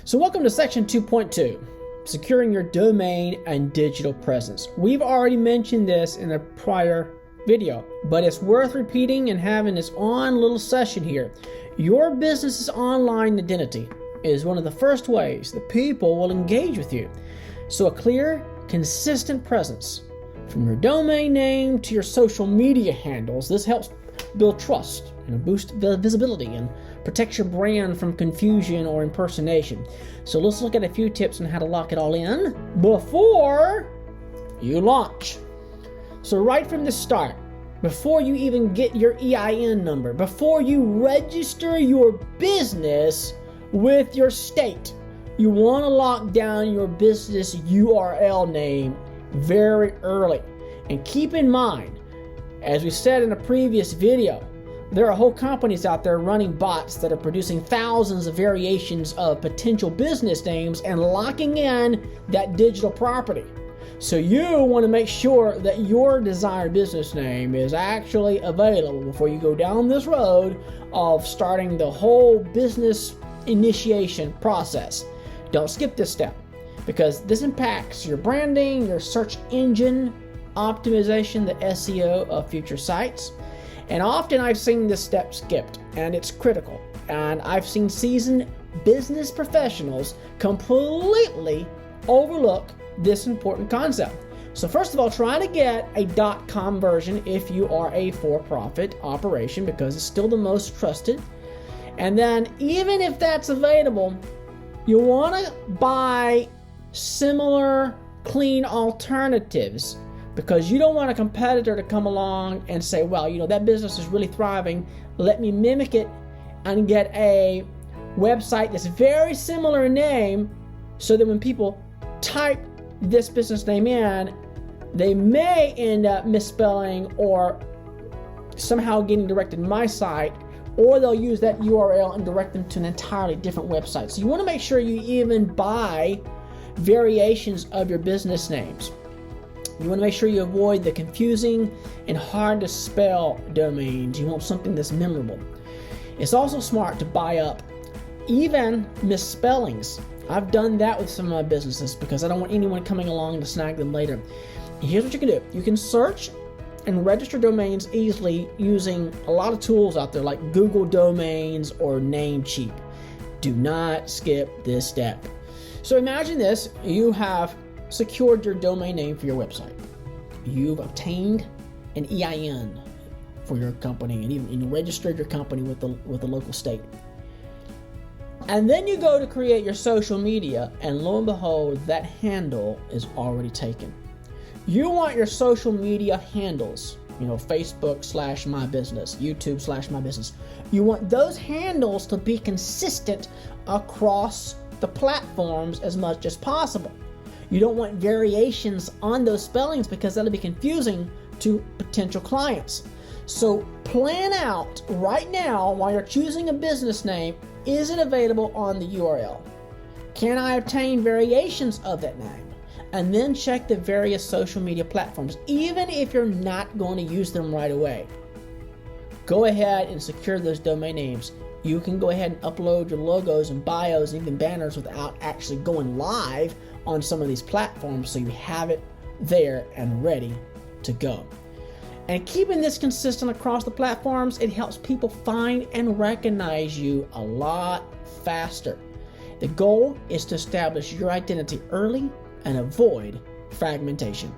So welcome to section 2.2, securing your domain and digital presence. We've already mentioned this in a prior video, but it's worth repeating and having this on little session here. Your business's online identity is one of the first ways that people will engage with you. So a clear, consistent presence from your domain name to your social media handles. This helps build trust and boost the visibility and protects your brand from confusion or impersonation. So let's look at a few tips on how to lock it all in before you launch. So right from the start, before you even get your EIN number, before you register your business with your state, you want to lock down your business URL name very early. And keep in mind, as we said in a previous video, there are whole companies out there running bots that are producing thousands of variations of potential business names and locking in that digital property. So you want to make sure that your desired business name is actually available before you go down this road of starting the whole business initiation process. Don't skip this step, because this impacts your branding, your search engine optimization, the SEO of future sites. And often I've seen this step skipped, and it's critical. And I've seen seasoned business professionals completely overlook this important concept. So first of all, try to get a .com version if you are a for-profit operation, because it's still the most trusted. And then even if that's available, you want to buy similar clean alternatives, because you don't want a competitor to come along and say, well, that business is really thriving, let me mimic it and get a website that's very similar in name, so that when people type this business name in, they may end up misspelling or somehow getting directed to my site, or they'll use that URL and direct them to an entirely different website. So you want to make sure you even buy variations of your business names. You want to make sure you avoid the confusing and hard to spell domains. You want something that's memorable. It's also smart to buy up even misspellings. I've done that with some of my businesses because I don't want anyone coming along to snag them later. Here's what you can do. You can search and register domains easily using a lot of tools out there like Google Domains or Namecheap. Do not skip this step. So imagine this: you have secured your domain name for your website. You've obtained an EIN for your company and even registered your company with the local state. And then you go to create your social media, and lo and behold, that handle is already taken. You want your social media handles, Facebook /my business, YouTube /my business. You want those handles to be consistent across the platforms as much as possible. You don't want variations on those spellings, because that'll be confusing to potential clients. So plan out right now, while you're choosing a business name, is it available on the URL? Can I obtain variations of that name? And then check the various social media platforms, even if you're not going to use them right away. Go ahead and secure those domain names. You can go ahead and upload your logos and bios and even banners without actually going live on some of these platforms, so you have it there and ready to go. And keeping this consistent across the platforms, it helps people find and recognize you a lot faster. The goal is to establish your identity early and avoid fragmentation.